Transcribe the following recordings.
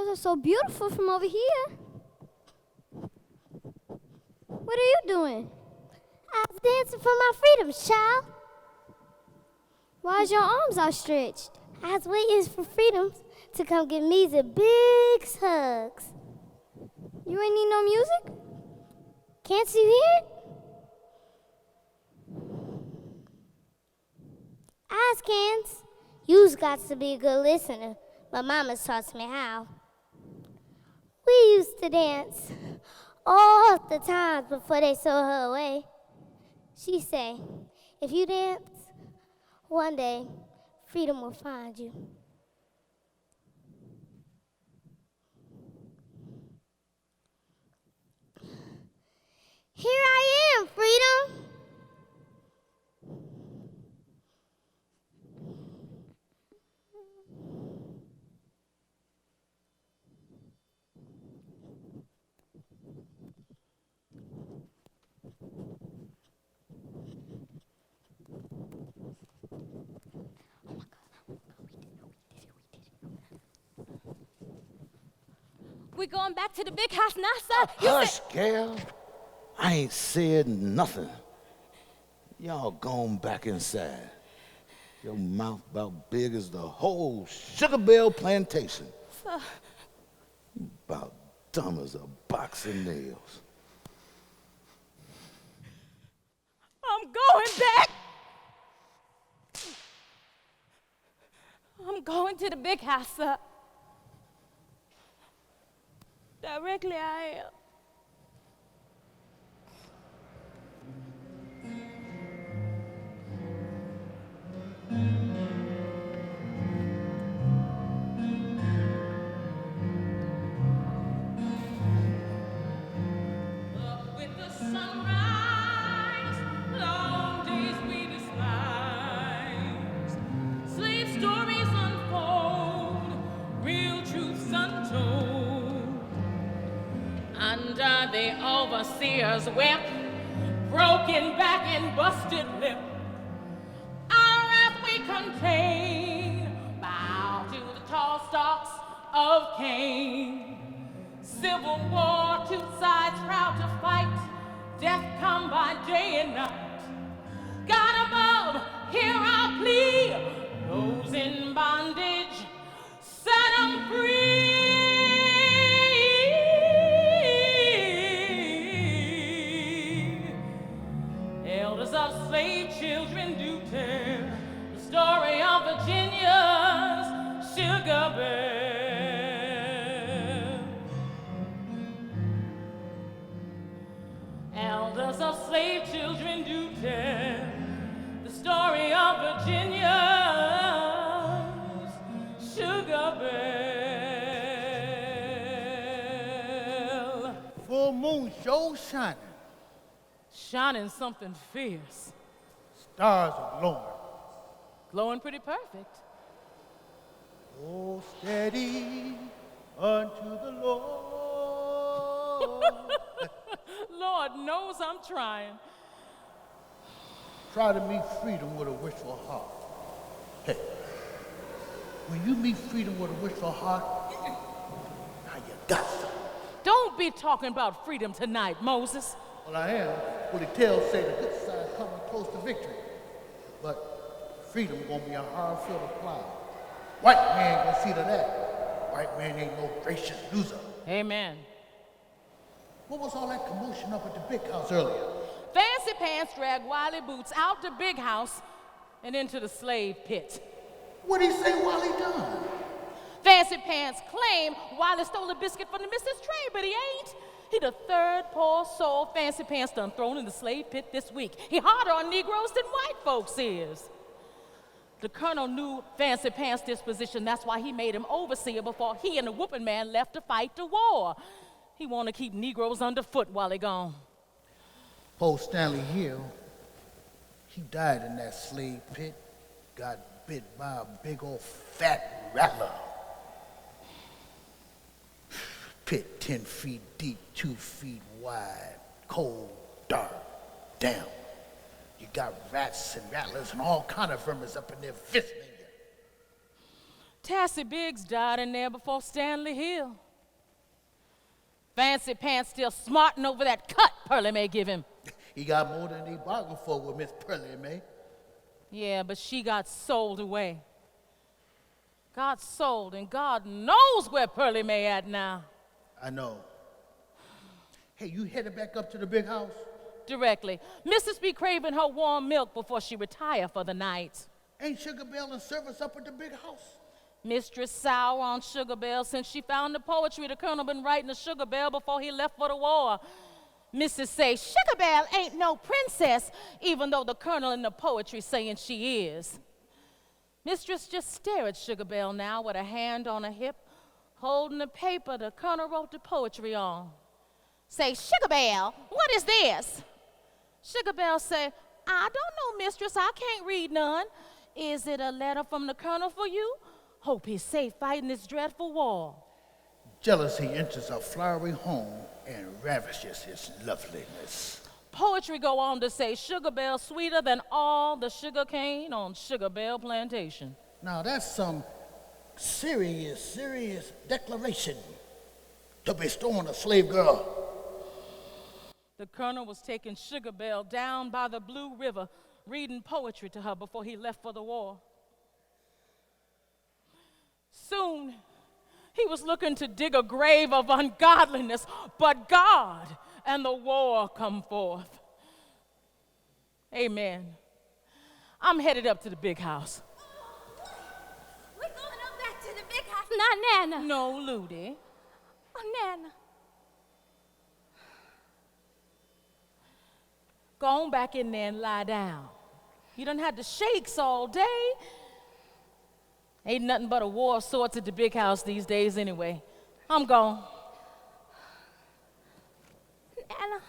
Those are so beautiful from over here. What are you doing? I was dancing for my freedom, child. Why is your arms outstretched? I was waiting for freedom to come give me the big hugs. You ain't need no music? Can't you hear it? Eyes cans. You's got to be a good listener. My mama's taught me how. We used to dance all the time before they sold her away. She say, if you dance, one day, freedom will find you. Here I am, freedom. We going back to the big house now, sir? Hush, gal. I ain't said nothing. Y'all gone back inside. Your mouth about big as the whole Sugar Belle plantation. Sir. You about dumb as a box of nails. I'm going back. I'm going to the big house, sir. Directly I am. Up with the sunrise, long days we despise. Slave stories unfold, real truths untold. Under the overseer's whip, broken back and busted lip, our wrath we contain, bow to the tall stalks of Cain. Civil war, two sides proud to fight, death come by day and night. God above, hear our plea, those in bondage, set them free. Elders of slave children do tell the story of Virginia's Sugar Belle. Elders of slave children do tell the story of Virginia's Sugar Belle. Full moon show shining. Shining something fierce. Stars are glowing. Glowing pretty perfect. Oh, steady unto the Lord. Lord knows I'm trying. Try to meet freedom with a wishful heart. Hey, when you meet freedom with a wishful heart, now you got something. Don't be talking about freedom tonight, Moses. Well, I am. What the tales say, the good side coming close to victory. But freedom gonna be a hard field to plow. White man gonna see to that. White man ain't no gracious loser. Amen. What was all that commotion up at the big house earlier? Fancy Pants dragged Wiley Boots out the big house and into the slave pit. What'd he say while he done? Fancy Pants claimed Wiley stole a biscuit from the missus' tray, but he ain't. He the third poor soul Fancy Pants done thrown in the slave pit this week. He harder on Negroes than white folks is. The colonel knew Fancy Pants' disposition. That's why he made him overseer before he and the whooping man left to fight the war. He want to keep Negroes underfoot while they gone. Poe Stanley Hill, he died in that slave pit, got bit by a big old fat rattler. Pit 10 feet deep, 2 feet wide, cold, dark, damp. You got rats and rattlers and all kind of vermin up in there visiting you. Tassie Biggs died in there before Stanley Hill. Fancy Pants still smarting over that cut Pearlie Mae give him. He got more than he bargained for with Miss Pearlie Mae. Yeah, but she got sold away. Got sold, and God knows where Pearlie Mae at now. I know. Hey, you headed back up to the big house? Directly. Mrs. be craving her warm milk before she retire for the night. Ain't Sugar Belle in service up at the big house? Mistress sour on Sugar Belle since she found the poetry the Colonel been writing to Sugar Belle before he left for the war. Mrs. say, Sugar Belle ain't no princess, even though the Colonel in the poetry saying she is. Mistress just stare at Sugar Belle now with a hand on her hip, holding the paper the Colonel wrote the poetry on. Say, Sugar Belle, what is this? Sugar Belle say, I don't know, mistress, I can't read none. Is it a letter from the Colonel for you? Hope he's safe fighting this dreadful war. Jealousy enters a flowery home and ravishes his loveliness. Poetry go on to say Sugar Belle sweeter than all the sugar cane on Sugar Belle Plantation. Now that's some serious declaration to bestow on a slave girl. The Colonel was taking Sugar Belle down by the Blue River, reading poetry to her before he left for the war. Soon, he was looking to dig a grave of ungodliness, but God and the war come forth. Amen. I'm headed up to the big house. We're going up back to the big house, not Nana. No, Ludi. Oh, Nana. Go on back in there and lie down. You done had the shakes all day. Ain't nothing but a war of sorts at the big house these days anyway. I'm gone. Nana.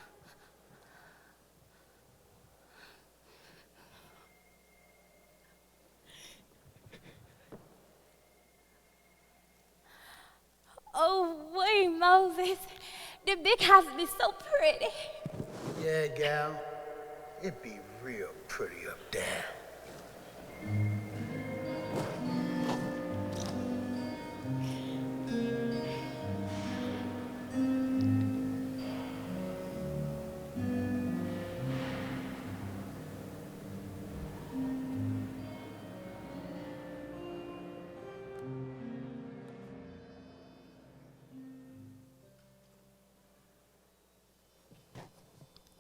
Oh, wait, Moses. The big house be so pretty. Yeah, gal. It be real pretty up there.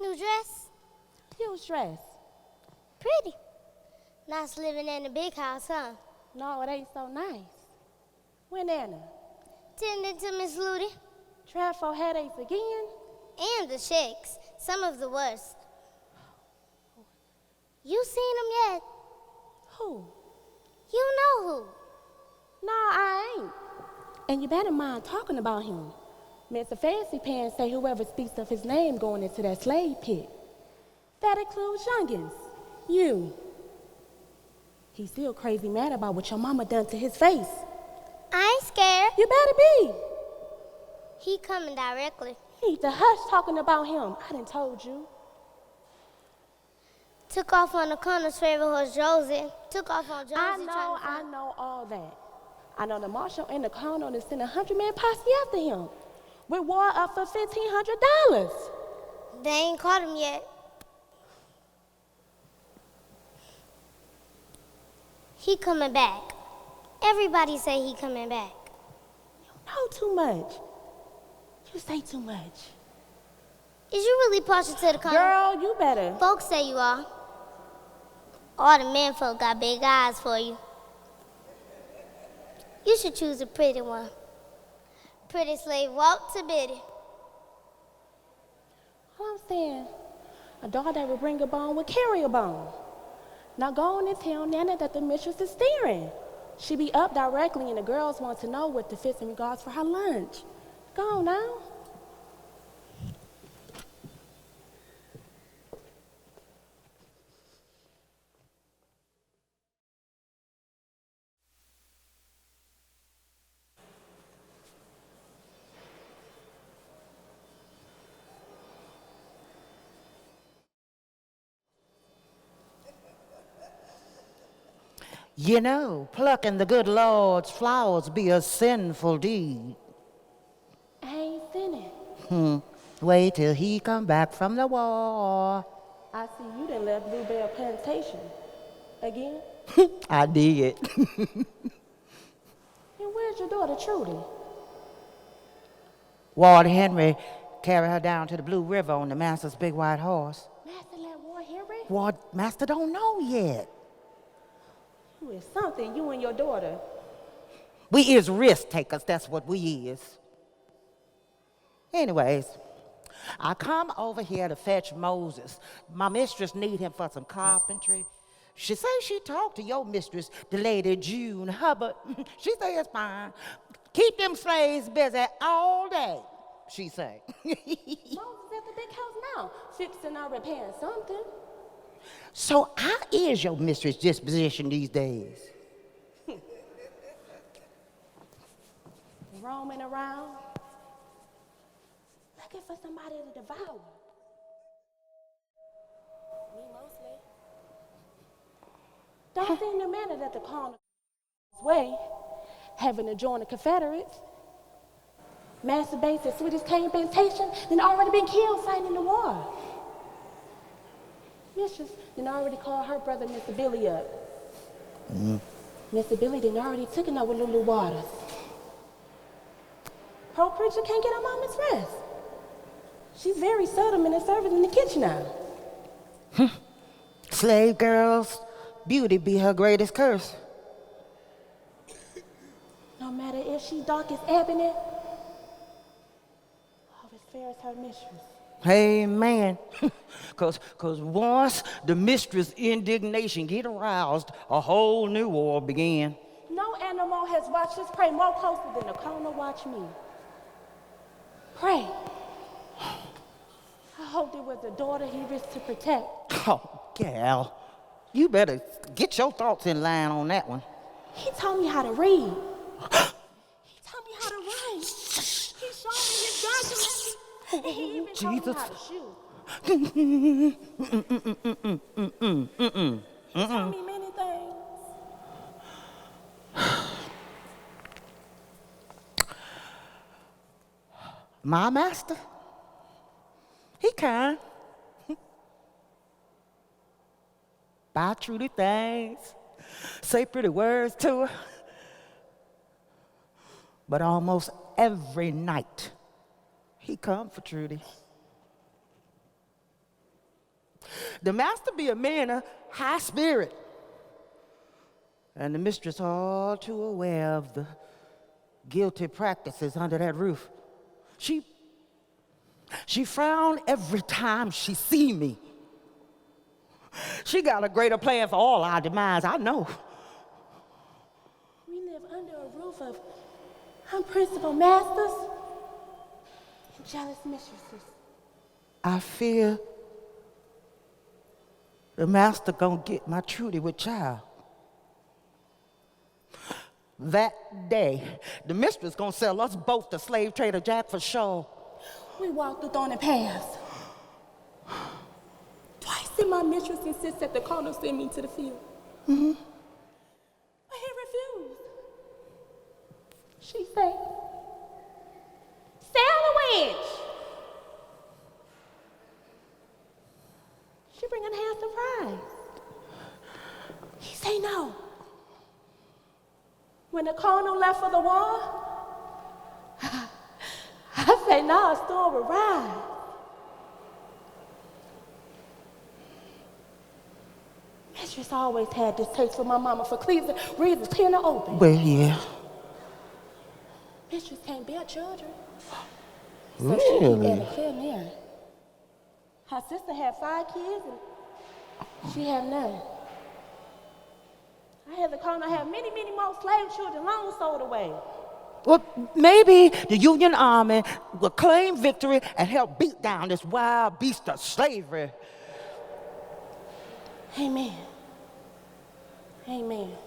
New dress? Huge dress. Pretty. Nice living in the big house, huh? No, it ain't so nice. When Anna? Tending to Miss Ludi. Tried for headaches again? And the shakes. Some of the worst. You seen him yet? Who? You know who. No, I ain't. And you better mind talking about him. Mr. Fancy Pants say whoever speaks of his name going into that slave pit. That includes youngins. You. He's still crazy mad about what your mama done to his face. I ain't scared. You better be. He coming directly. You need to hush talking about him. I done told you. Took off on the Colonel's favorite horse, Josie. Took off on Josie. I know all that. I know the marshal and the colonel to send 100-man posse after him. With war up for $1,500. They ain't caught him yet. He coming back. Everybody say he coming back. You know too much. You say too much. Is you really partial to the Colonel? Girl, you better. Folks say you are. All the men folk got big eyes for you. You should choose a pretty one. Pretty slave walk to Biddy. All I'm saying, a dog that would bring a bone would carry a bone. Now go on and tell Nana that the mistress is steering. She be up directly and the girls want to know what the fits in regards for her lunch. Go on now. You know, plucking the good Lord's flowers be a sinful deed. I ain't Finney. Wait till he come back from the war. I see you done left Bluebell Plantation. Again? I did. And where's your daughter, Trudy? Ward Henry carried her down to the Blue River on the master's big white horse. Master let Ward Henry? Ward Master don't know yet. You is something, you and your daughter. We is risk takers, that's what we is. Anyways, I come over here to fetch Moses. My mistress need him for some carpentry. She say she talked to your mistress, the lady June Hubbard. She say it's fine. Keep them slaves busy all day, she say. Moses at the big house now, fixing or repairing something. So how is your mistress' disposition these days? Roaming around, looking for somebody to devour. Me mostly. Don't seem to matter that the Cornell way, having to join the Confederates. Master Bates at Sweetest Cane Plantation, then already been killed fighting in the war. Mistress then already called her brother Mr. Billy up. Mr. Billy then already took it up with Lulu Waters. Pro preacher can't get her mama's rest. She's very seldom in the service in the kitchen now. Slave girls, beauty be her greatest curse. No matter if she dark as ebony, or as fair as her mistress. Amen. Cause once the mistress' indignation get aroused, a whole new war begin. No animal has watched his prey more closely than the Cornell watch me. Pray. I hoped it was the daughter he risked to protect. Oh, gal, you better get your thoughts in line on that one. He taught me how to read. He taught me how to write. He showed me his documents. And he even taught me how to shoot. He taught me many things. My master, he kind. Buy Trudy things, say pretty words to her. But almost every night, he come for Trudy. The master be a man of high spirit, and the mistress all too aware of the guilty practices under that roof. She frown every time she see me. She got a greater plan for all our demise, I know. We live under a roof of unprincipled masters and jealous mistresses. I fear the master gonna get my Trudy with child. That day, the mistress gonna sell us both to slave trader Jack for sure. We walked through thorny paths. Twice did my mistress insist that the Cornell send me to the field. But he refused. She said, "Stay on the wedge." She bring in hand surprise. He say no. When the Cornell left for the war, I say no, a storm would rise. Mistress always had this taste for my mama for reasons clear and open. Well, yeah. Mistress can't bear children. So she keep at a clear near. Her sister had 5 kids and she had none. I had the Cornell have many, many more slave children long sold away. Well, maybe the Union Army will claim victory and help beat down this wild beast of slavery. Amen. Amen.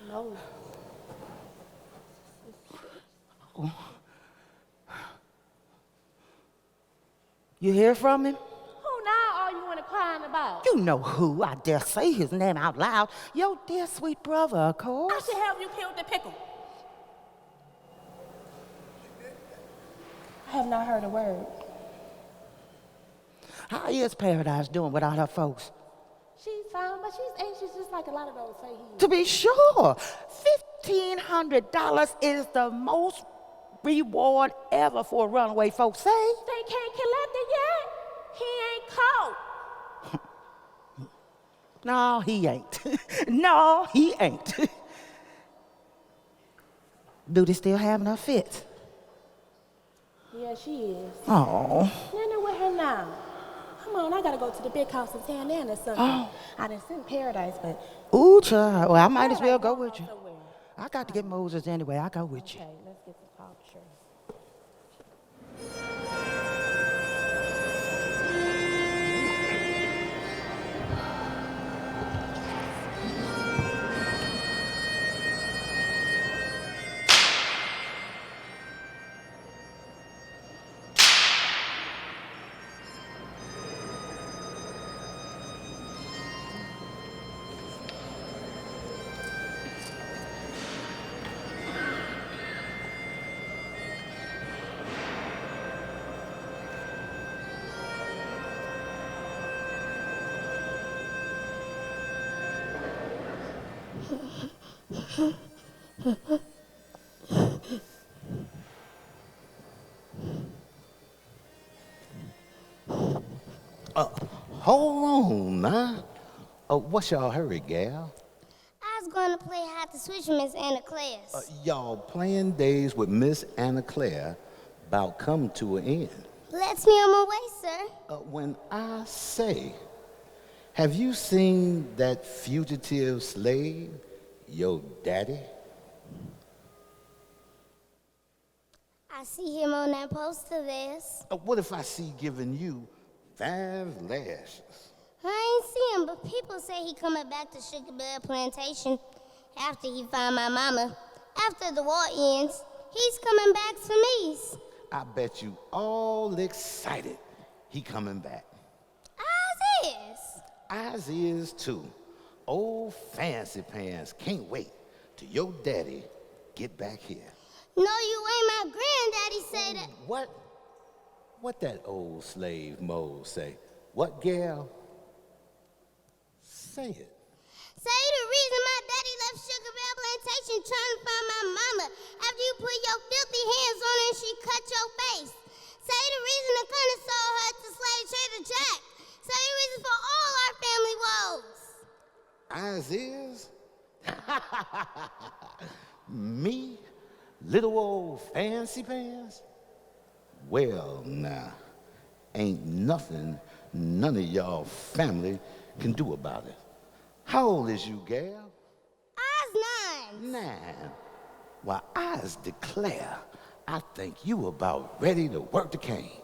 No. You hear from him? Who now are you in a crying about? You know who, I dare say his name out loud. Your dear sweet brother, of I course. should have you peeled the pickle. I have not heard a word. How is Paradise doing without her folks? She's fine, but she's anxious just like a lot of those say he To be sure, $1,500 is the most reward ever for a runaway, folks say. They can't collect it yet. He ain't caught. No, he ain't. No, he ain't. Do they still have enough fits? Yeah, she is. Oh. Nana with her now. Come on, I gotta go to the big house in town then or something. Oh. I done seen Paradise, but Ooh, child. Well, I might as well Paradise go going with you. somewhere. I got to get Moses anyway. I go with you. Okay, let's get the talk, sure. Hold on now. What's y'all hurry, gal? I was going to play hide the switch with Miss Anna class. Y'all playing days with Miss Anna Claire about come to an end. Let's me on my way, sir. When I say, have you seen that fugitive slave, your daddy? I see him on that poster there. What if I see giving you 5 lashes? I ain't see him, but people say he coming back to Sugar Belle Plantation after he find my mama. After the war ends, he's coming back to me. I bet you all excited he coming back. Ours is. Ours is too. Old Fancy Pants can't wait till your daddy get back here. No, you ain't. My granddaddy say that. What? What that old slave Mo say? What, gal? Say it. Say the reason my daddy left Sugar Belle Plantation trying to find my mama after you put your filthy hands on her and she cut your face. Say the reason the Colonel sold her to slave trader Jack. Say the reason for all our family woes. Ours is? Me? Little old Fancy Pants? Well, now, ain't nothing none of y'all family can do about it. How old is you, gal? Ours 9. 9. Well, I declare, I think you about ready to work the cane.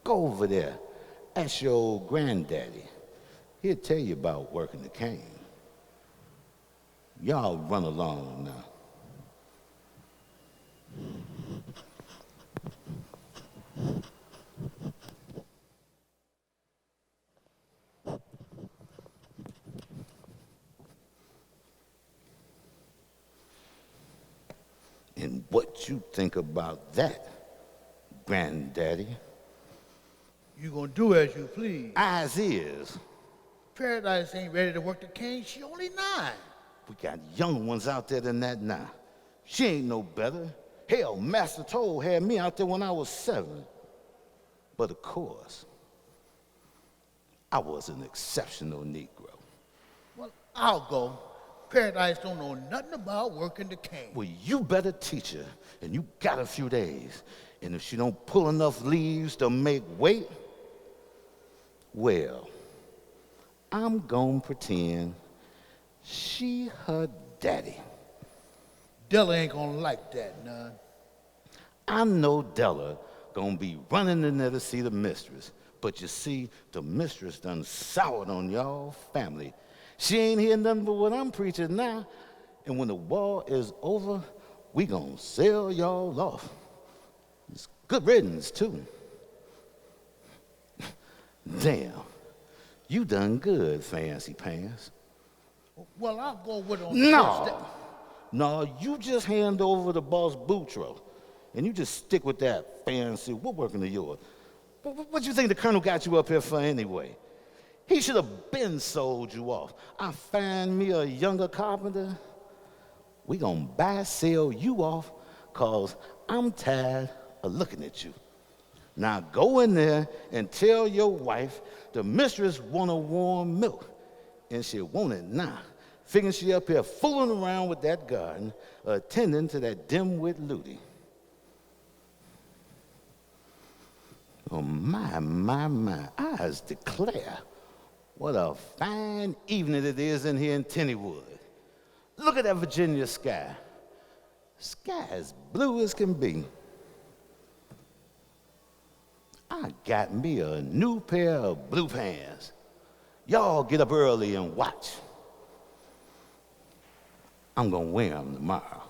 Go over there, ask your old granddaddy. He'll tell you about working the cane. Y'all run along now. And what you think about that, granddaddy? You gonna do as you please. Eyes is. Paradise ain't ready to work the cane. She only 9. We got young ones out there than that now. She ain't no better. Hell, Master Toll had me out there when I was 7. But of course, I was an exceptional Negro. Well, I'll go. Paradise don't know nothing about working the cane. Well, you better teach her, and you got a few days. And if she don't pull enough leaves to make weight, well, I'm gonna pretend she her daddy. Della ain't gonna like that, none. I know Della gonna be running in there to see the mistress. But you see, the mistress done soured on y'all family. She ain't hear nothing but what I'm preaching now. And when the war is over, we gonna sell y'all off. It's good riddance, too. Damn, You done good, Fancy Pants. Well, I'll go with it on No, you just hand over the boss Boutro, and you just stick with that fancy woodworking of yours. What you think the colonel got you up here for anyway? He should have been sold you off. I find me a younger carpenter. We gonna sell you off, cause I'm tired of looking at you. Now go in there and tell your wife the mistress want a warm milk, and she want it now. Figuring she up here fooling around with that garden, attending to that dim-wit Ludi. Oh, my, I declare what a fine evening it is in here in Tennywood. Look at that Virginia sky. Sky as blue as can be. I got me a new pair of blue pants. Y'all get up early and watch. I'm gonna wear them tomorrow.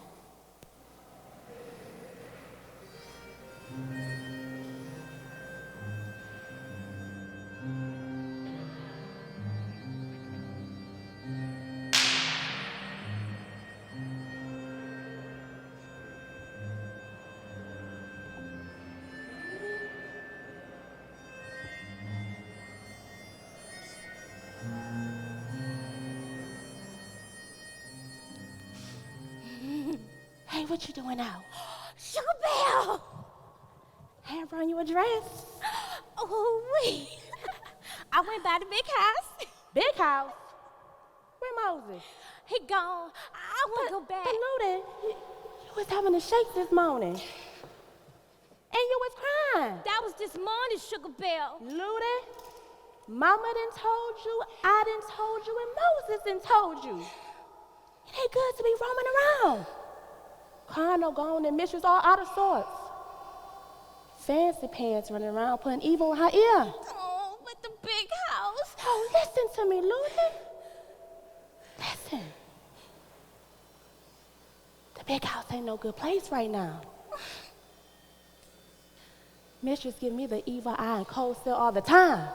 Hey, what you doing now? Sugar Belle! Hey, I run you a dress. Oh, wait. I went by the big house. Big house? Where Moses? He gone. I want to go back. But Luda, you was having a shake this morning. And you was crying. That was this morning, Sugar Belle. Luda, Mama done told you, I done told you, and Moses done told you. It ain't good to be roaming around. Carnal gone and mistress all out of sorts. Fancy Pants running around putting evil in her ear. Oh, but the big house. Oh, listen to me, Luda. Listen. The big house ain't no good place right now. Mistress give me the evil eye and cold still all the time.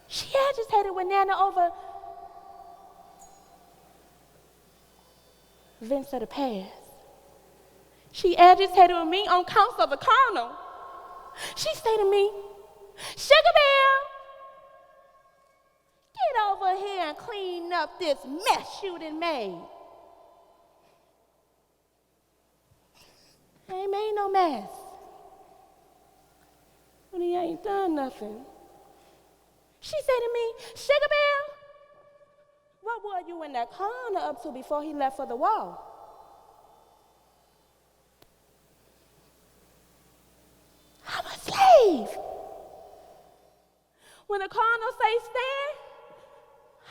She agitated with Nana over events of the past. She agitated with me on counts of the carnal. She say to me, Sugar Belle, get over here and clean up this mess you done made. I ain't made no mess. But he ain't done nothing. She said to me, Sugar Belle, what were you in that corner up to before he left for the wall? I'm a slave. When the cardinal say stand,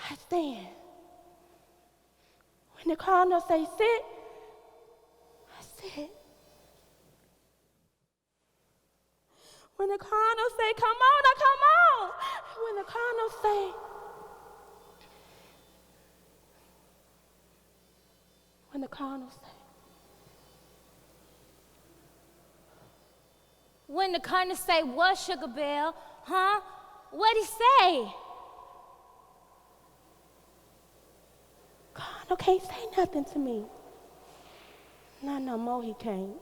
I stand. When the cardinal say sit, I sit. When the cardinal say come on, I come on. When the cardinal say, when the cardinal say, When the colonel say what, Sugar Belle? Huh? What'd he say? Cardinal can't say nothing to me. Not no more he can't.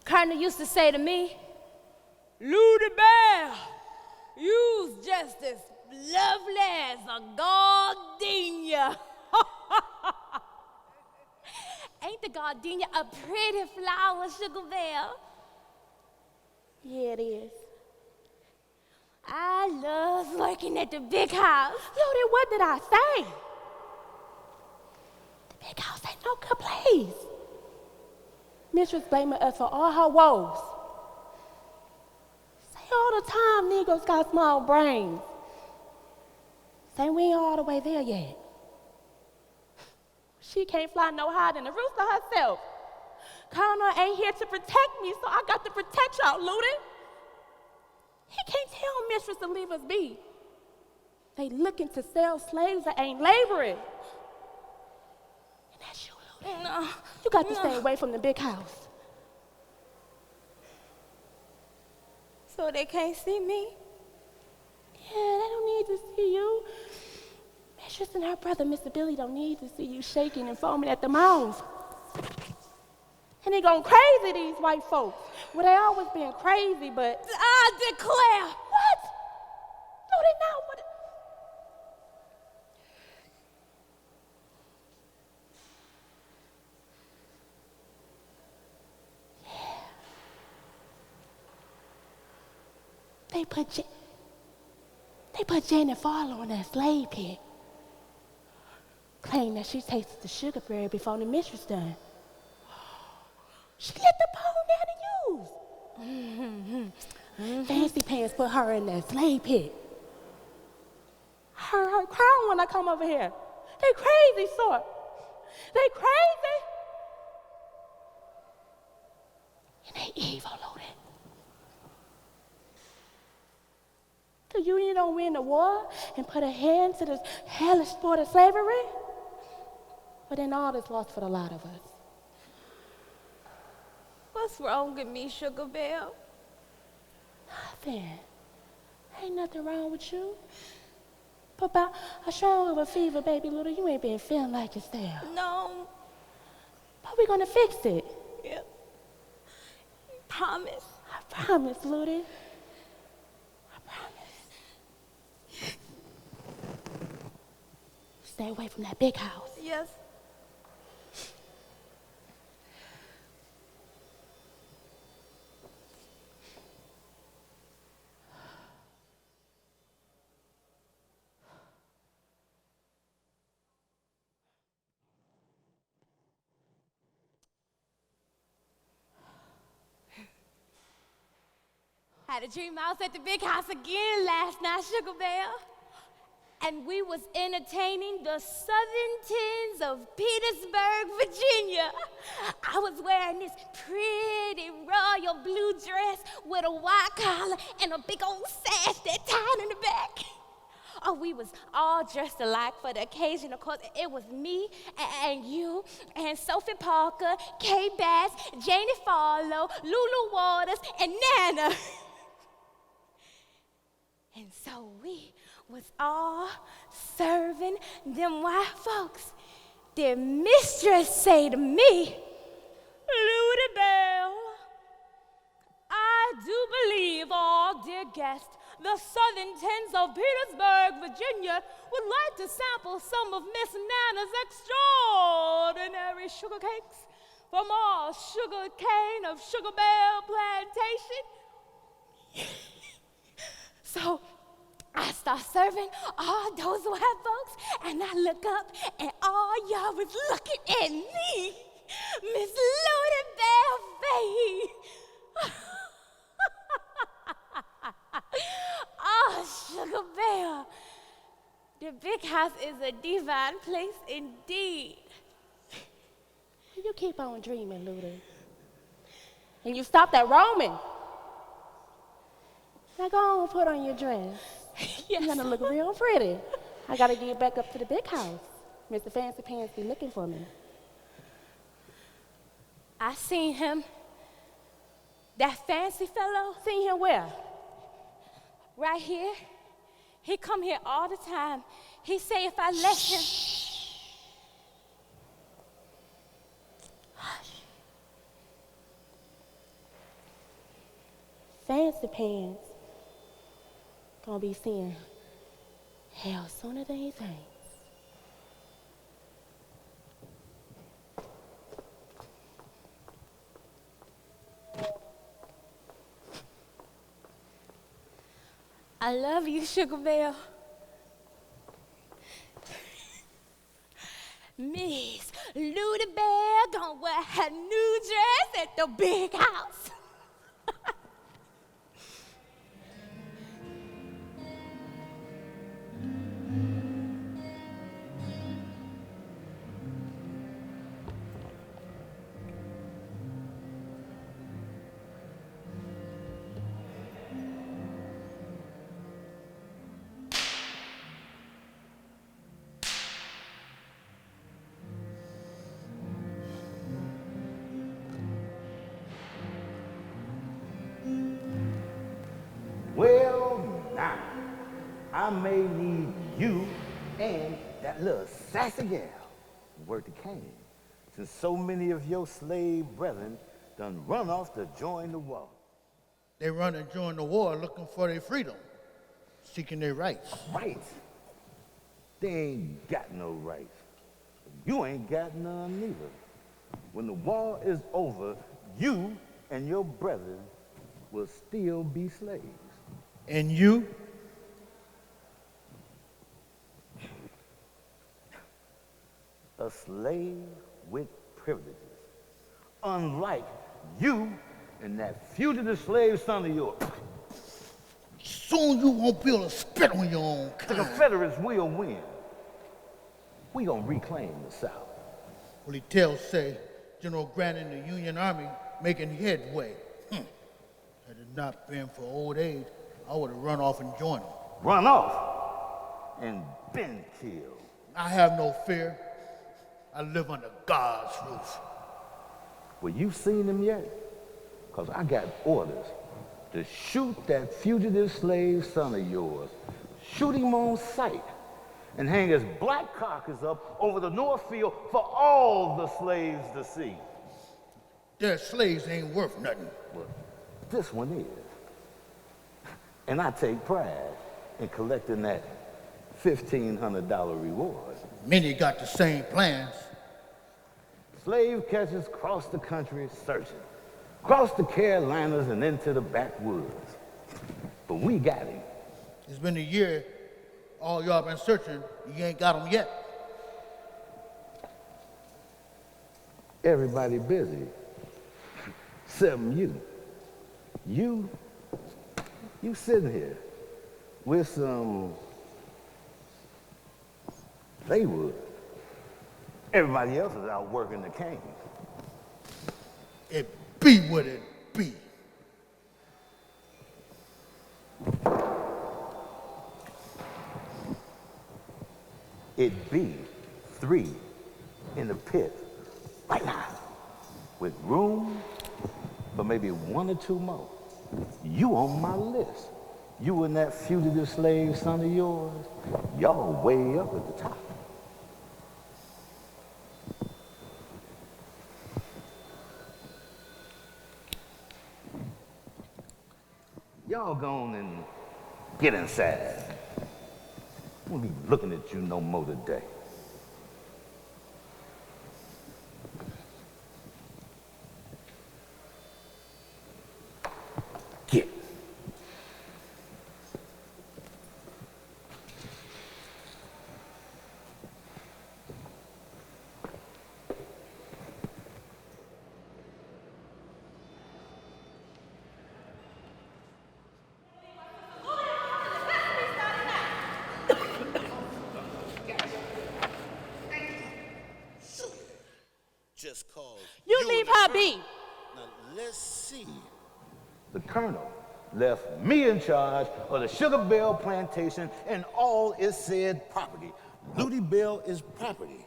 Colonel used to say to me, Luda Belle, you's just as lovely as a gardenia. Ain't the gardenia a pretty flower, Sugar Belle? Yeah, it is. I love working at the big house. Luda, what did I say? The big house ain't no good place. Mistress blaming us for all her woes. Say all the time niggas got small brains. Say we ain't all the way there yet. She can't fly no higher than the rooster herself. Colonel ain't here to protect me, so I got to protect y'all, Luda. He can't tell mistress to leave us be. They looking to sell slaves that ain't laboring. And that's you, Luda. No. You got to stay away from the big house. So they can't see me? Yeah, they don't need to see you. Mistress and her brother, Mr. Billy, don't need to see you shaking and foaming at the mouth. And they going crazy, these white folks. Well, they always been crazy, but... I declare. What? No, they not. What? Yeah. They put Janet Farlow in that slave pit. Claim that she tasted the sugar berry before the mistress done. She let the bone down to use. Fancy Pants put her in that slave pit. I heard her crying when I come over here. They crazy sort. They crazy. And they evil, Logan. The Union don't win the war and put a hand to this hellish sport of slavery. But then all is lost for a lot of us. What's wrong with me, Sugar Belle? Nothing. Ain't nothing wrong with you. But about a strong of a fever, baby, little, you ain't been feeling like yourself. No. But we gonna fix it. Yeah. Promise. I promise, Ludi. I promise. Stay away from that big house. Yes. Had a dream I was at the big house again last night, Sugar Belle. And we was entertaining the Southern Tins of Petersburg, Virginia. I was wearing this pretty royal blue dress with a white collar and a big old sash that tied in the back. Oh, we was all dressed alike for the occasion. Of course, it was me and you and Sophie Parker, Kay Bass, Janie Farlow, Lulu Waters, and Nana. And so we was all serving them white folks. Their mistress say to me, Ludy Belle, I do believe all dear guests, the Southern Tins of Petersburg, Virginia, would like to sample some of Miss Nana's extraordinary sugar cakes from our sugar cane of Sugar Belle plantation. So I start serving all those white folks, and I look up, and all y'all was looking at me, Miss Ludy Belle Faye. Oh, Sugar Belle, the big house is a divine place indeed. You keep on dreaming, Ludy. And you stop that roaming. Now go on, put on your dress. Yes. You're gonna look real pretty. I gotta get back up to the big house. Mr. Fancy Pants be looking for me. I seen him. That fancy fellow. Seen him where? Right here. He come here all the time. He say if I let him. Hush. Fancy Pants gonna be seeing hell sooner than he thinks. I love you, Sugar Belle. Miss Ludy Belle gonna wear her new dress at the big house. I may need you and that little sassy gal to work the cane, since so many of your slave brethren done run off to join the war. They run and join the war looking for their freedom, seeking their rights. Rights? They ain't got no rights. You ain't got none neither. When the war is over, you and your brethren will still be slaves. And you? A slave with privileges. Unlike you and that fugitive slave son of yours. Soon you won't be able to spit on your own The kind. Confederates will win. We gonna reclaim the South. Well, he tells Seay, General Grant and the Union Army making headway. Had it not been for old age, I would have run off and joined them. Run off and been killed. I have no fear. I live under God's roof. Well, you seen him yet? Because I got orders to shoot that fugitive slave son of yours. Shoot him on sight and hang his black carcass up over the north field for all the slaves to see. Their slaves ain't worth nothing. Well, this one is. And I take pride in collecting that $1,500 reward. Many got the same plans. Slave catchers cross the country searching, cross the Carolinas and into the backwoods. But we got him. It's been a year, all y'all been searching, you ain't got him yet. Everybody busy, except you. You sitting here with some playwood. Everybody else is out working the cane. It be what it be. It be 3 in the pit right now, with room for maybe 1 or 2 more. You on my list. You and that fugitive slave son of yours, y'all way up at the top. Y'all go on and get inside. I won't be looking at you no more today. Get. Just cause You leave her be. Now let's see. The colonel left me in charge of the Sugar Belle plantation and all its said property. Ludi Belle is property,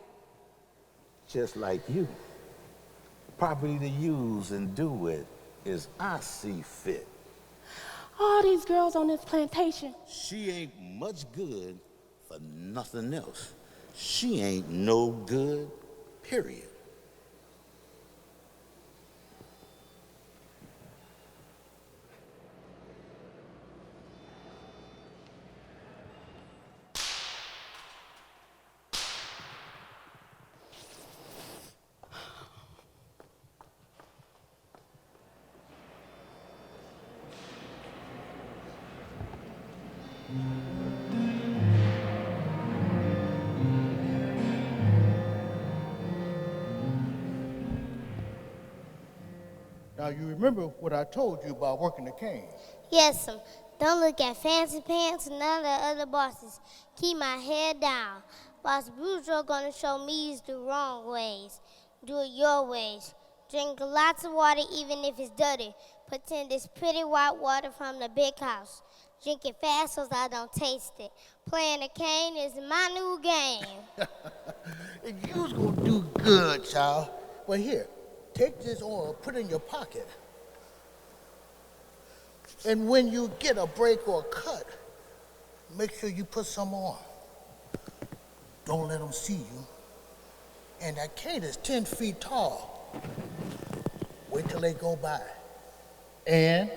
just like you. Property to use and do with as I see fit. All these girls on this plantation. She ain't much good for nothing else. She ain't no good, period. Now you remember what I told you about working the cane. Yes, don't look at fancy pants and none of the other bosses. Keep my head down. Boss Boudreaux gonna show me the wrong ways. Do it your ways. Drink lots of water even if it's dirty. Pretend it's pretty white water from the big house. Drink it fast so I don't taste it. Playing the cane is my new game. You was gonna do good, child. But here, take this oil, put it in your pocket. And when you get a break or a cut, make sure you put some on. Don't let them see you. And that cane is 10 feet tall. Wait till they go by. And?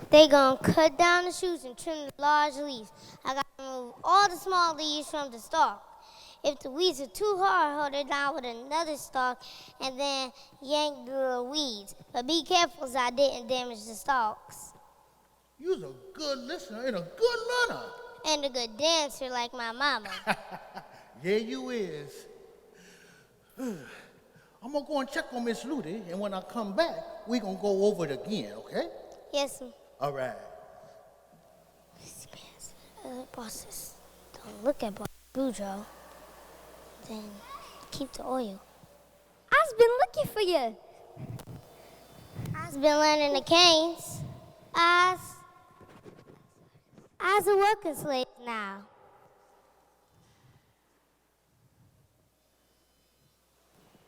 They gonna cut down the shoots and trim the large leaves. I gotta remove all the small leaves from the stalk. If the weeds are too hard, hold it down with another stalk and then yank the weeds. But be careful so I didn't damage the stalks. You's a good listener and a good learner. And a good dancer like my mama. Yeah, you is. I'm gonna go and check on Miss Ludy, and when I come back, we gonna go over it again, okay? Yes, sir. All right. Bosses, don't look at Boudreaux. Then keep the oil. I've been looking for you. I've been learning the canes. I's a working slave now.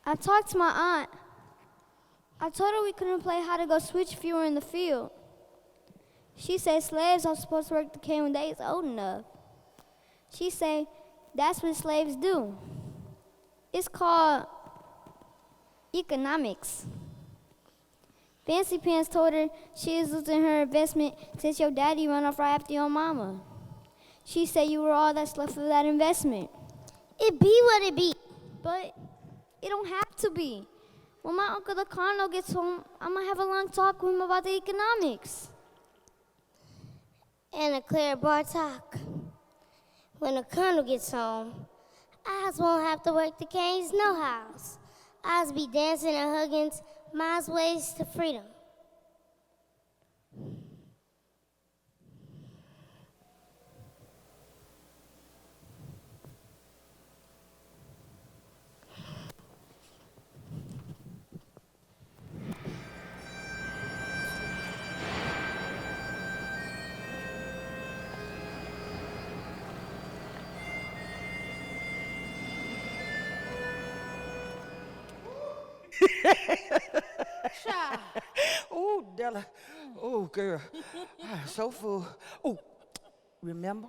I talked to my aunt. I told her we couldn't play how to go switch if you were in the field. She said slaves are supposed to work the cane when they is old enough. She said that's what slaves do. It's called economics. Fancy Pants told her she is losing her investment since your daddy ran off right after your mama. She said you were all that's left of that investment. It be what it be. But it don't have to be. When my uncle the Colonel gets home, I'm gonna have a long talk with him about the economics. And a clear bar talk. When the Colonel gets home, Oz won't have to work the canes no house. Oz be dancing and hugging miles ways to freedom. Oh, Della. Oh, girl. I'm so full. Oh, remember?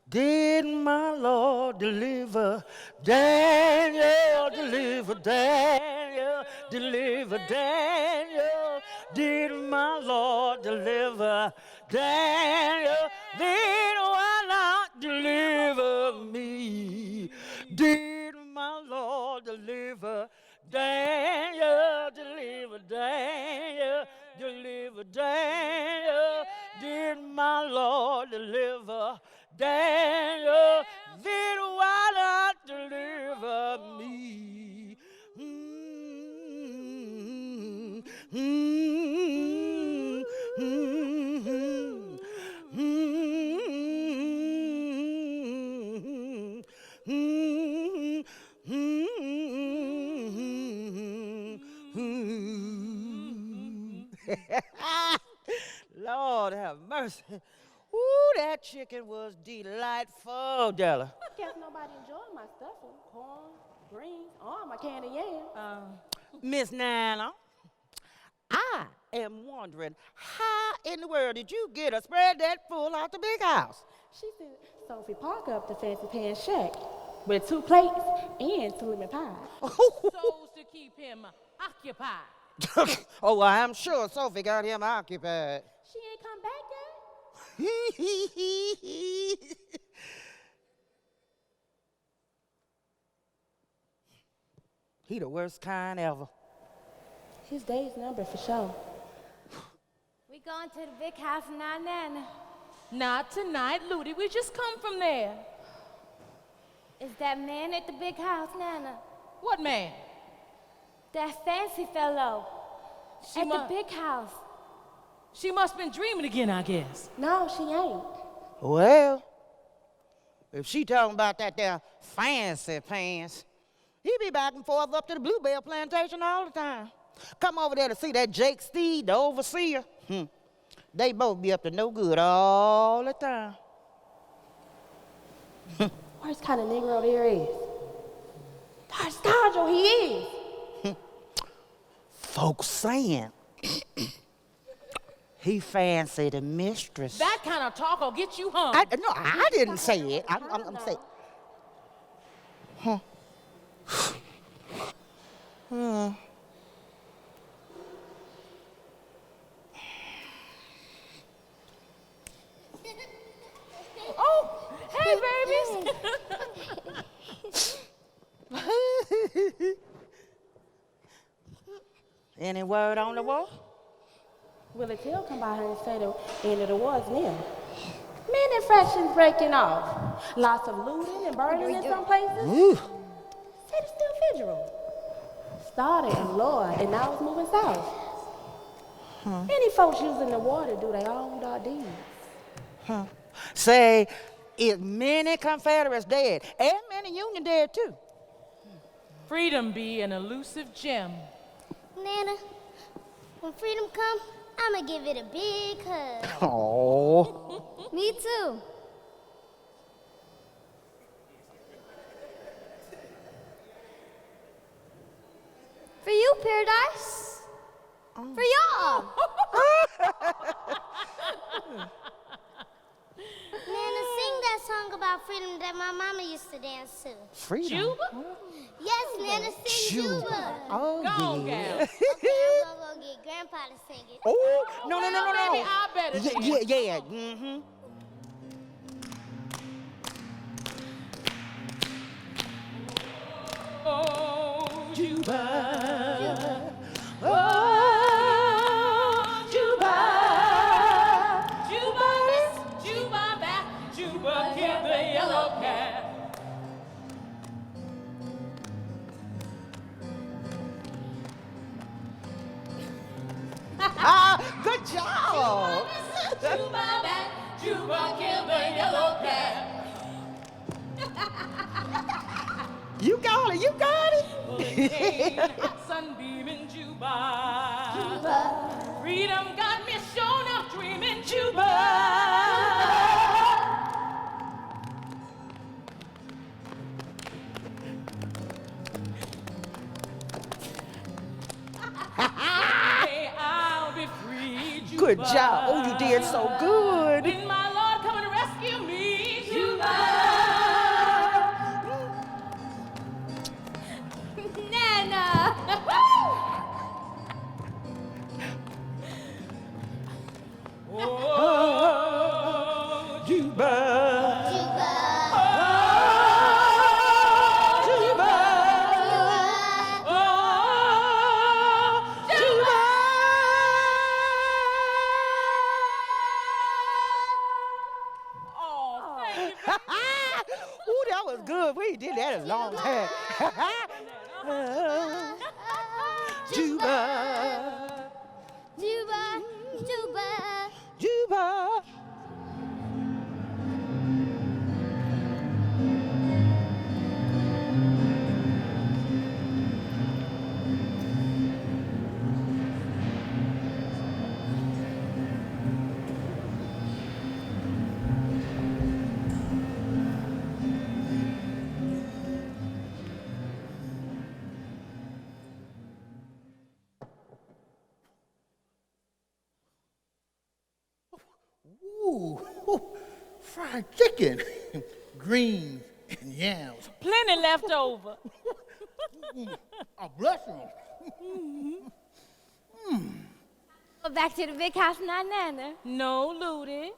Did my Lord deliver Daniel, deliver Daniel, deliver Daniel? Did my Lord deliver Daniel? Then why not deliver me? Did my Lord deliver Daniel, deliver Daniel, deliver Daniel? Did my Lord deliver Daniel? Then why not deliver me? Lord have mercy. Ooh, that chicken was delightful, Della. I guess nobody enjoyed my stuffing. Corn, greens, all my candy yams. Miss Nana, I am wondering how in the world did you get a spread that full out the big house? She sent Sophie Parker up to Fancy Pants Shack with 2 plates and 2 lemon pies. So's to keep him occupied. Oh, well, I'm sure Sophie got him occupied. She ain't come back yet? He the worst kind ever. His day's number for sure. We going to the big house now, Nana. Not tonight, Ludy. We just come from there. Is that man at the big house, Nana? What man? That fancy fellow at the big house. She must been dreaming again, I guess. No, she ain't. Well, if she talking about that there fancy pants, he be back and forth up to the Bluebell plantation all the time. Come over there to see that Jake Steed, the overseer. They both be up to no good all the time. Worst kind of Negro there is. Dark scoundrel he is. Folks saying He fancied the mistress. That kind of talk will get you hung. No, I didn't say it. I'm saying. Huh. Oh, hey, babies. Any word on the wall? Will it tell come by her and say the end of the war's near? Many infractions breaking off. Lots of looting and burning in some places. Ooh. City still federal. Started in Lord and now it's moving south. Any folks using the water do their own dark deeds. Say, is many Confederates dead and many Union dead too? Freedom be an elusive gem. Nana, when freedom come, I'ma give it a big hug. Oh. Me too. For you, Paradise. For y'all. Nana, sing that song about freedom that my mama used to dance to. Freedom. Juba? Yes, Nana, sing Juba. Oh, Go on, yeah. gal. Okay, I'm gonna go get Grandpa to sing it. Oh, no. Maybe I better dance. Yeah. Mm-hmm. Oh, Juba. Oh, Juba. Juba this, Juba that, Juba killed the yellow cat. Good job. Juba that, Juba killed the yellow cat. You got it. Hurricane, hot sunbeam in Juba. Freedom got me shown up dreaming Juba. Hey, I'll be free, Juba. Good job. Oh, you did so good. When my Lord come and rescue me, Juba. Nana. Oh, Juba. Ooh, that was good. We did that a long time. Juba. Juba, Juba. Juba. Ooh, fried chicken, greens, and yams. plenty left over. Oh, bless you. Go back to the big house now, Nana. No looting.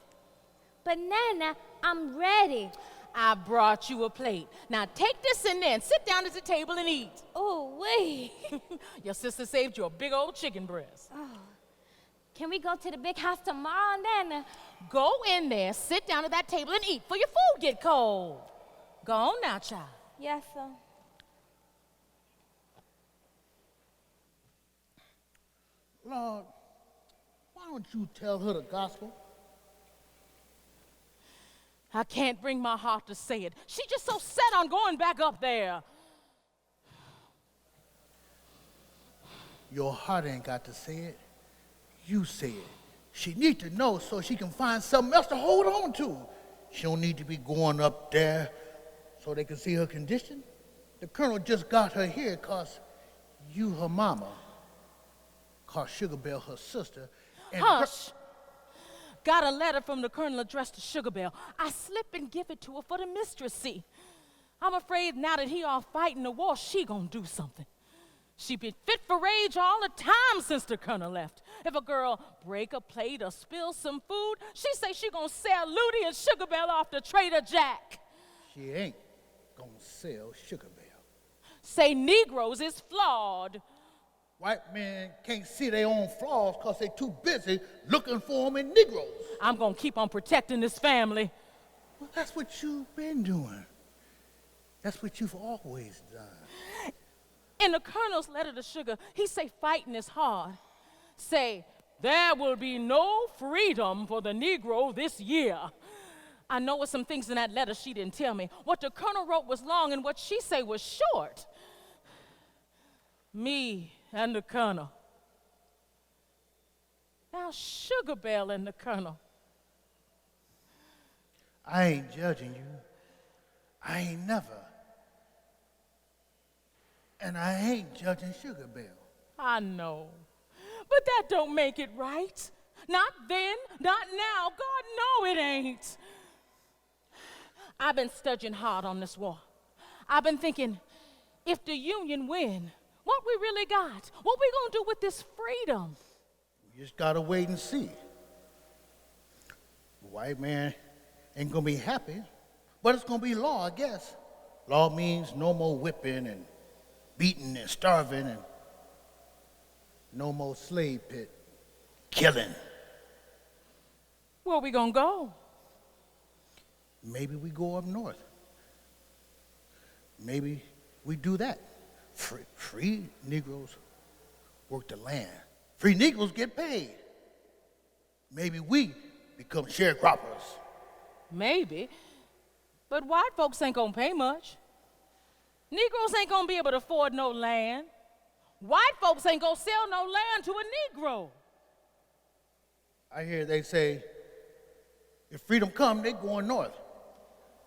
But Nana, I'm ready. I brought you a plate. Now take this in there and sit down at the table and eat. Oh, wait. Your sister saved you a big old chicken breast. Can we go to the big house tomorrow, Nana? Go in there, sit down at that table and eat before your food get cold. Go on now, child. Yes, sir. Lord, why don't you tell her the gospel? I can't bring my heart to say it. She's just so set on going back up there. Your heart ain't got to say it. You say it. She need to know so she can find something else to hold on to. She don't need to be going up there so they can see her condition. The colonel just got her here because you her mama, cause Sugar Belle her sister. And Hush. got a letter from the colonel addressed to Sugar Belle. I slip and give it to her for the mistress see. I'm afraid now that he all fighting the war, she gonna do something. She been fit for rage all the time since the colonel left. If a girl break a plate or spill some food, she say she gonna sell Ludi and Sugar Belle off to Trader Jack. She ain't gonna sell Sugar Belle. Say Negroes is flawed. White men can't see their own flaws because they're too busy looking for them in Negroes. I'm gonna keep on protecting this family. Well, that's what you've been doing. That's what you've always done. In the colonel's letter to Sugar, he say fighting is hard. Say, there will be no freedom for the Negro this year. I know it's some things in that letter she didn't tell me. What the colonel wrote was long and what she say was short. Me and the colonel. Now Sugar Belle and the colonel. I ain't judging you. I ain't never. And I ain't judging Sugar Belle. I know, but that don't make it right. Not then, not now. God, no, it ain't. I've been studying hard on this war. I've been thinking, if the Union win, what we really got? What we gonna do with this freedom? You just gotta wait and see. The white man ain't gonna be happy, but it's gonna be law, I guess. Law means no more whipping and beating and starving and no more slave pit killing. Where we gonna go? Maybe we go up north. Maybe we do that. Free Negroes work the land. Free Negroes get paid. Maybe we become sharecroppers. Maybe, but white folks ain't gonna pay much. Negroes ain't gonna be able to afford no land. White folks ain't gonna sell no land to a Negro. I hear they say, if freedom come, they going north.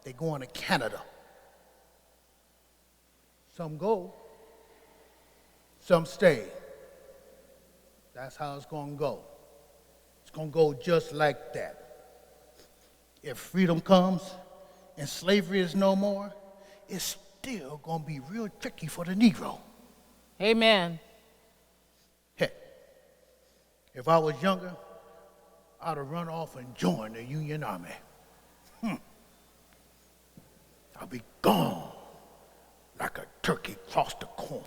They going to Canada. Some go, some stay. That's how it's gonna go. It's gonna go just like that. If freedom comes and slavery is no more, it's still gonna be real tricky for the Negro. Amen. Heck, if I was younger, I'd have run off and joined the Union Army. I'd be gone like a turkey across the corn.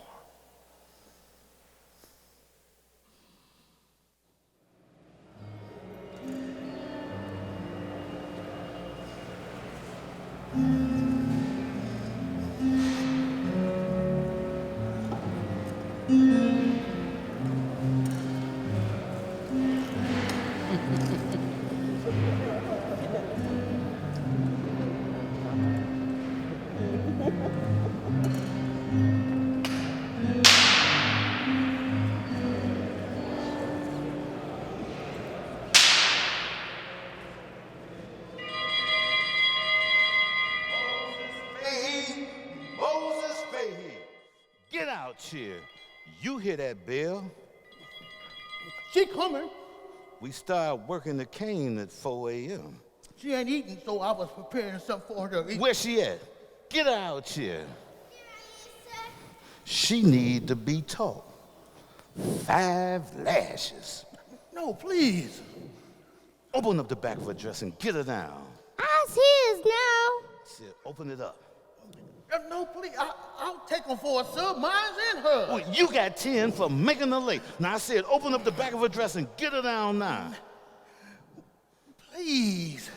Get out here. You hear that bell? She coming. We start working the cane at 4 a.m. She ain't eating, so I was preparing something for her to eat. Where she at? Get out here. She need to be taught. 5 lashes. No, please. Open up the back of her dress and get her down. Ours his now. Said, open it up. No, please. I'll take them for a sub. Mine's in her. Well, you got 10 for making her late. Now I said, open up the back of her dress and get her down now. Please.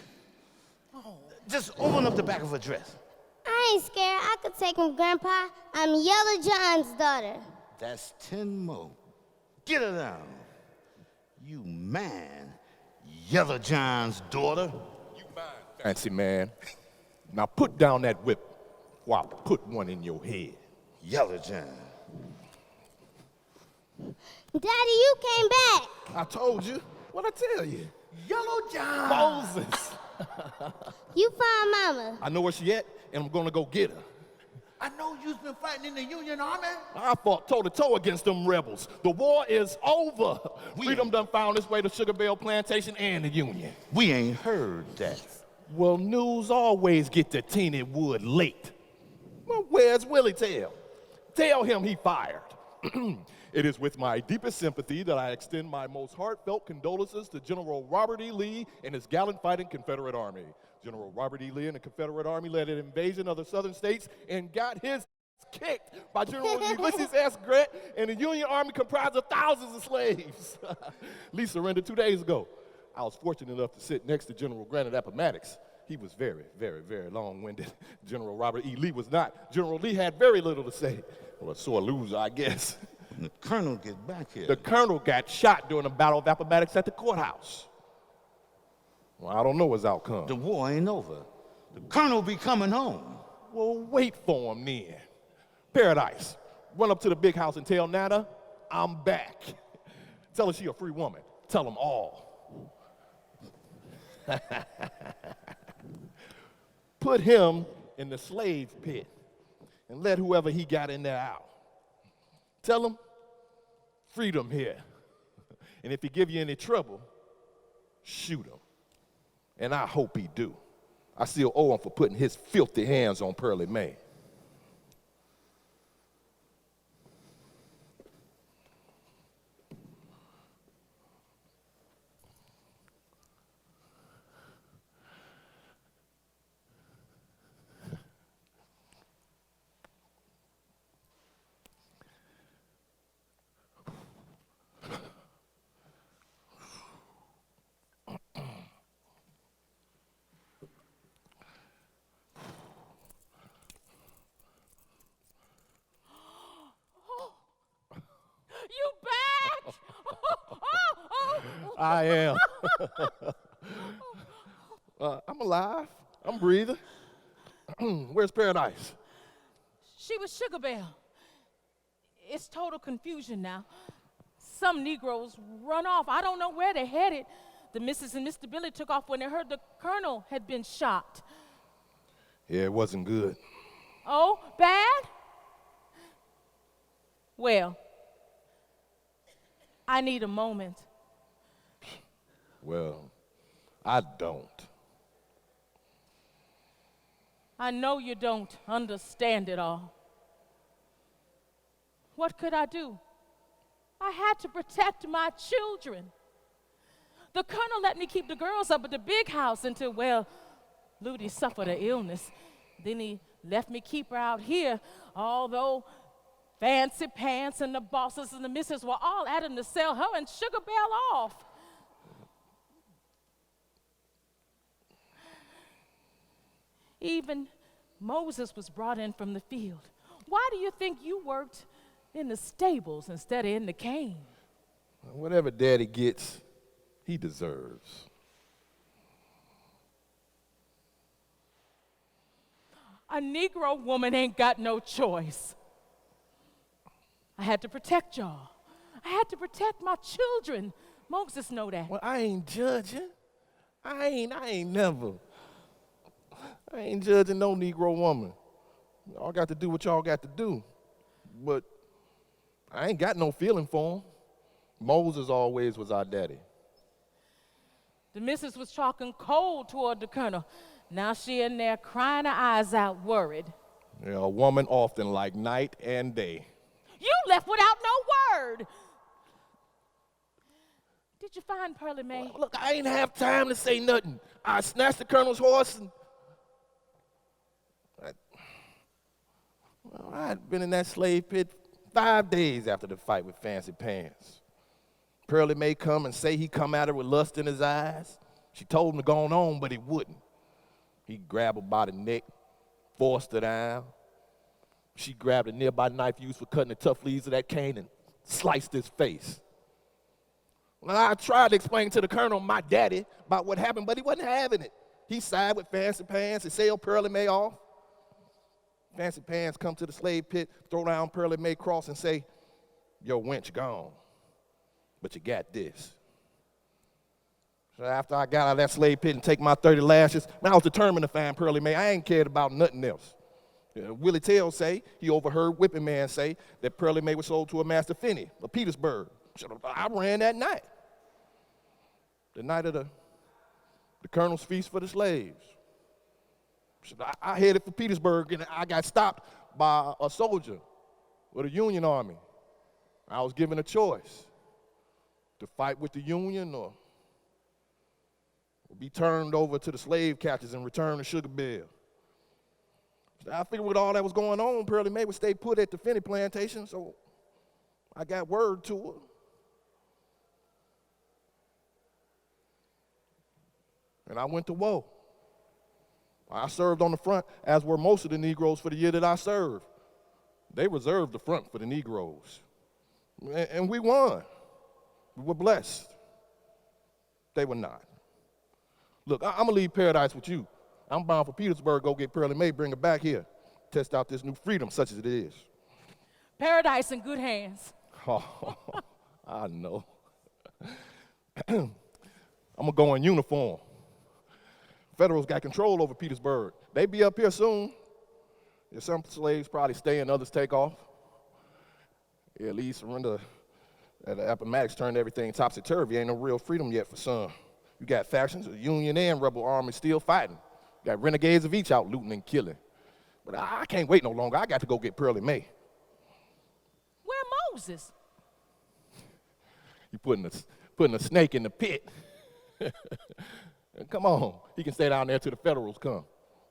Oh. Just open up the back of her dress. I ain't scared. I could take him, Grandpa. I'm Yellow John's daughter. That's 10 more. Get her down. You man, Yellow John's daughter. You mind, fancy man. Now put down that whip while I put one in your head. Yellow John. Daddy, you came back. I told you. What'd I tell you? Yellow John. Moses. You found Mama. I know where she at, and I'm gonna go get her. I know you've been fighting in the Union Army. I fought toe-to-toe against them rebels. The war is over. Freedom done found its way to Sugar Belle Plantation and the Union. We ain't heard that. Well, news always get to Teeny Wood late. Well, where's Willie Tail? Tell him he fired. It is with my deepest sympathy that I extend my most heartfelt condolences to General Robert E. Lee and his gallant fighting Confederate Army. General Robert E. Lee and the Confederate Army led an invasion of the southern states and got his kicked by General Ulysses S. Grant and the Union Army comprised of thousands of slaves. Lee surrendered 2 days ago. I was fortunate enough to sit next to General Grant at Appomattox. He was very, very, very long-winded. General Robert E. Lee was not. General Lee had very little to say. Well, a sore loser, I guess. When the colonel get back here. The colonel got shot during the Battle of Appomattox at the courthouse. Well, I don't know his outcome. The war ain't over. The colonel be coming home. Well, wait for him then. Paradise, run up to the big house and tell Nana, I'm back. Tell her she a free woman. Tell them all. Put him in the slave pit and let whoever he got in there out. Tell him, freedom here. And if he give you any trouble, shoot him. And I hope he do. I still owe him for putting his filthy hands on Pearlie Mae. You back? I am. I'm alive. I'm breathing. Where's Paradise? She was Sugar Belle. It's total confusion now. Some Negroes run off. I don't know where they're headed. The Mrs. and Mr. Billy took off when they heard the colonel had been shot. Yeah, it wasn't good. Oh, bad? Well, I need a moment. Well, I don't. I know you don't understand it all. What could I do? I had to protect my children. The colonel let me keep the girls up at the big house until, well, Ludi suffered an illness. Then he left me keep her out here, although Fancy Pants and the bosses and the missus were all at him to sell her and Sugar Belle off. Even Moses was brought in from the field. Why do you think you worked in the stables instead of in the cane? Whatever Daddy gets, he deserves. A Negro woman ain't got no choice. I had to protect y'all. I had to protect my children. Moses know that. Well, I ain't judging. I ain't judging no Negro woman. Y'all got to do what y'all got to do. But I ain't got no feeling for him. Moses always was our daddy. The missus was talking cold toward the colonel. Now she in there crying her eyes out, worried. Yeah, a woman often like night and day. You left without no word. Did you find Pearlie Mae? Well, look, I ain't have time to say nothing. I snatched the colonel's horse and I had been in that slave pit 5 days after the fight with Fancy Pants. Pearlie Mae come and say he come at her with lust in his eyes. She told him to go on, but he wouldn't. He grabbed her by the neck, forced her down. She grabbed a nearby knife used for cutting the tough leaves of that cane and sliced his face. Well, I tried to explain to the colonel, my daddy, about what happened, but he wasn't having it. He sided with Fancy Pants and sailed Pearlie Mae off. Fancy Pants come to the slave pit, throw down Pearlie Mae cross and say, your wench gone, but you got this. So after I got out of that slave pit and take my 30 lashes, I was determined to find Pearlie Mae. I ain't cared about nothing else. Willie Tell say he overheard Whipping Man say that Pearly May was sold to a Master Finney of Petersburg. I ran that night. The night of the Colonel's Feast for the Slaves. I headed for Petersburg, and I got stopped by a soldier with a Union Army. I was given a choice to fight with the Union or be turned over to the slave catchers and return to Sugar Belle. I figured with all that was going on, Pearly May would stay put at the Finney plantation, so I got word to her. And I went to war. I served on the front, as were most of the Negroes for the year that I served. They reserved the front for the Negroes. And we won. We were blessed. They were not. Look, I'm going to leave paradise with you. I'm bound for Petersburg, go get Pearly May, bring her back here. Test out this new freedom, such as it is. Paradise in good hands. Oh, I know. I'm going to go in uniform. Federals got control over Petersburg. They be up here soon. If some slaves probably stay and others take off. Yeah, at least surrender at the Appomattox turned everything topsy-turvy. Ain't no real freedom yet for some. You got factions, the Union and rebel army still fighting. You got renegades of each out looting and killing. But I can't wait no longer. I got to go get Pearly May. Where Moses? You putting a snake in the pit. Come on. He can stay down there till the Federals come.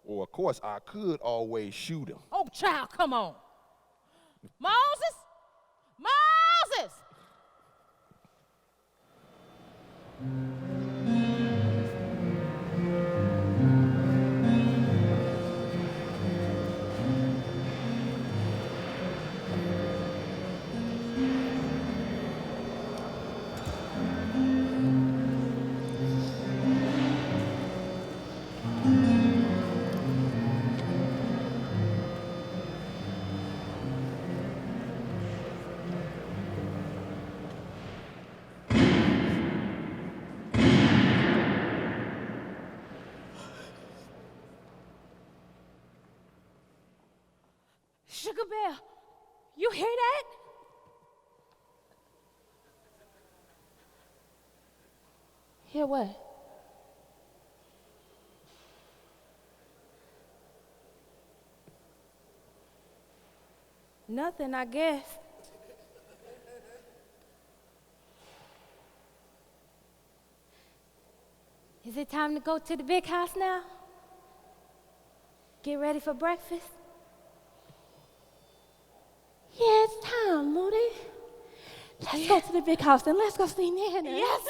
Or, of course, I could always shoot him. Oh, child, come on. Moses? Moses! Sugar Belle, you hear that? Hear what? Nothing, I guess. Is it time to go to the big house now? Get ready for breakfast? Yeah, it's time, Moody. Let's go to the big house and let's go see Nana. Yes.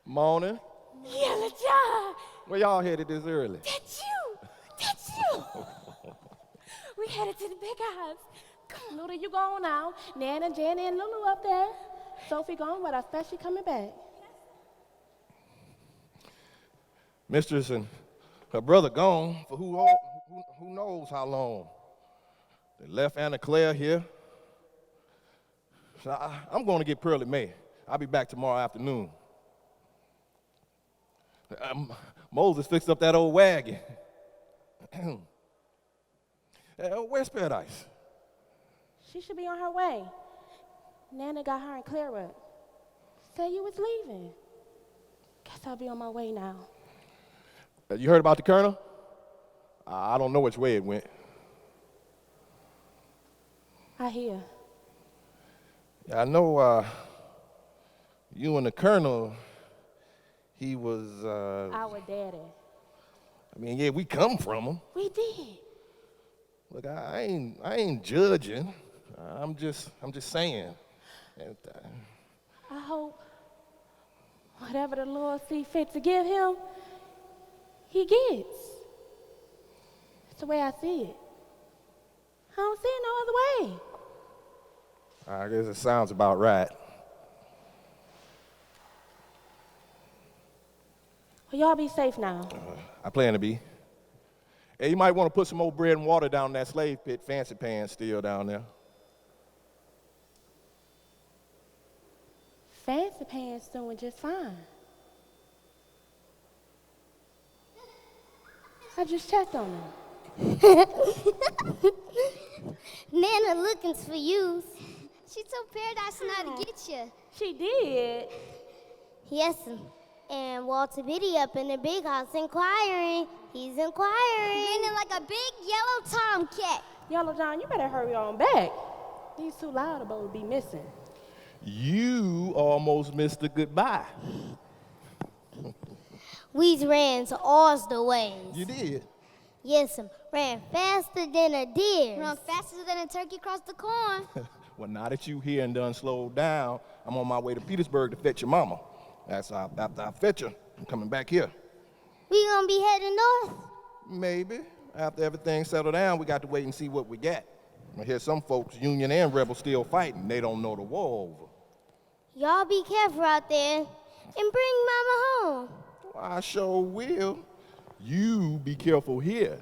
Morning. Yellow John. Where y'all headed this early? That's you. That's you. We headed to the big house. Come on. Luda, you going now. Nana, Jenny, and Lulu up there. Sophie going with us, especially coming back. Mistress and her brother gone for who knows how long. They left Anna Claire here. So I'm going to get Pearly May. I'll be back tomorrow afternoon. Moses fixed up that old wagon. Where's Paradise? She should be on her way. Nana got her and Clara. Said you was leaving. Guess I'll be on my way now. You heard about the Colonel? I don't know which way it went. I hear. Yeah, I know you and the Colonel, he was... Our daddy. I mean, yeah, we come from him. We did. Look, I ain't judging. I'm just saying. And, I hope whatever the Lord see fit to give him, he gets. That's the way I see it. I don't see it no other way. I guess it sounds about right. Well, y'all be safe now. I plan to be. Hey, you might want to put some more bread and water down in that slave pit. Fancy pants still down there. Fancy Pants doing just fine. I just checked on them. Nana looking for you. She told Paradise not to get you. She did. Yes, and Walter Biddy up in the big house inquiring. He's inquiring. Grinning like a big yellow tomcat. Yellow John, you better hurry on back. These two loudables would be missing. You almost missed a goodbye. We ran to all the ways. You did. Yes, ran faster than a deer. Run faster than a turkey across the corn. Well, now that you here and done slowed down, I'm on my way to Petersburg to fetch your mama. After I fetch her, I'm coming back here. We gonna be heading north? Maybe. After everything settled down, we got to wait and see what we got. I hear some folks, Union and Rebel, still fighting. They don't know the war over. Y'all be careful out there and bring Mama home. Well, I sure will. You be careful here.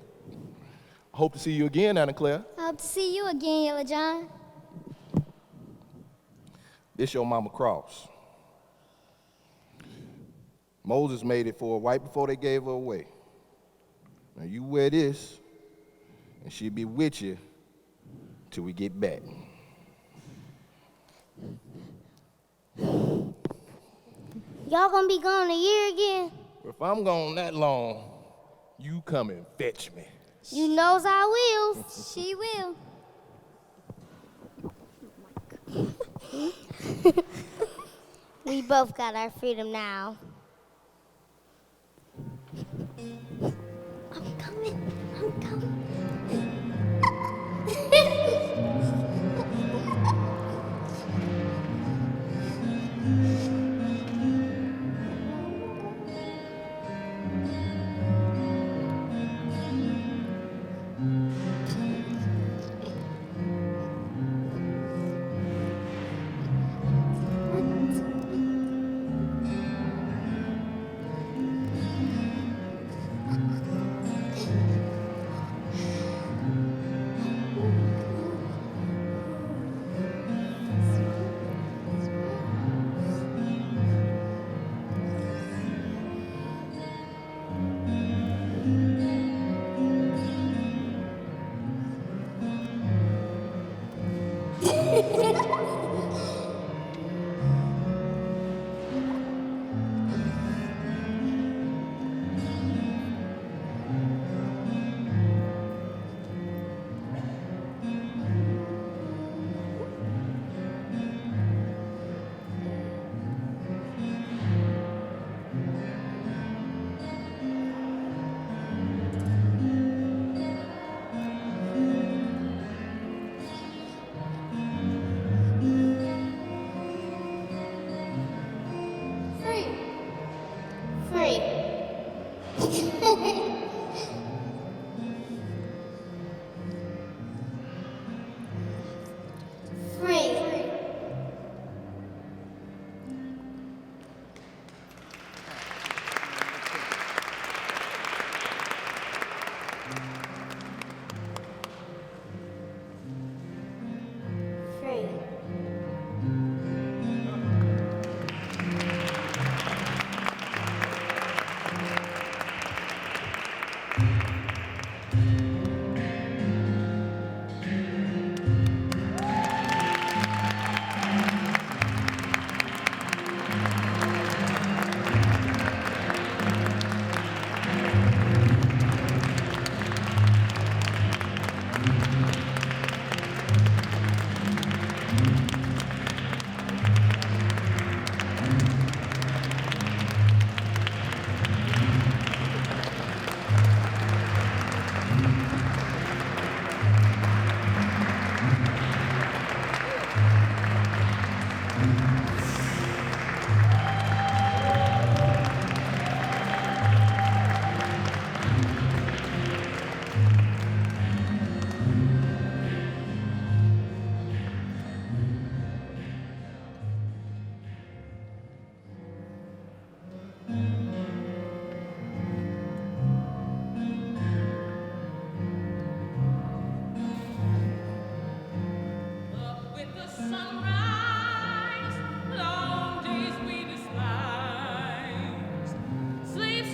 Hope to see you again, Anna Claire. I hope to see you again, Yellow John. This your mama cross. Moses made it for her right before they gave her away. Now you wear this, and she'll be with you till we get back. Y'all gonna be gone a year again? If I'm gone that long, you come and fetch me. You knows I will. She will. We both got our freedom now. I'm coming. I'm coming.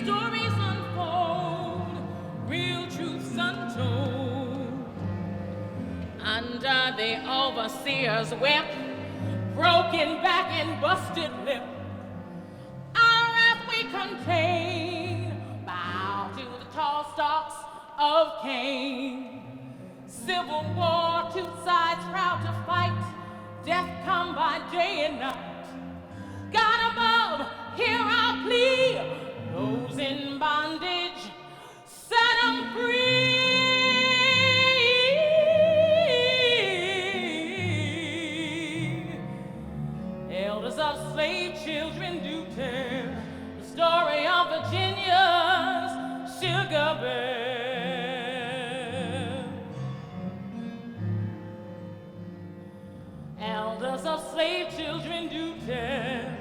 Stories unfold, real truths untold. overseers wept, broken back and busted lip. Our wrath we contain, bow to the tall stalks of Cain. Civil war, two sides proud to fight, death come by day and night. God above, hear our plea, those in bondage, set them free. Elders of slave children do tell the story of Virginia's Sugar Belle. Elders of slave children do tell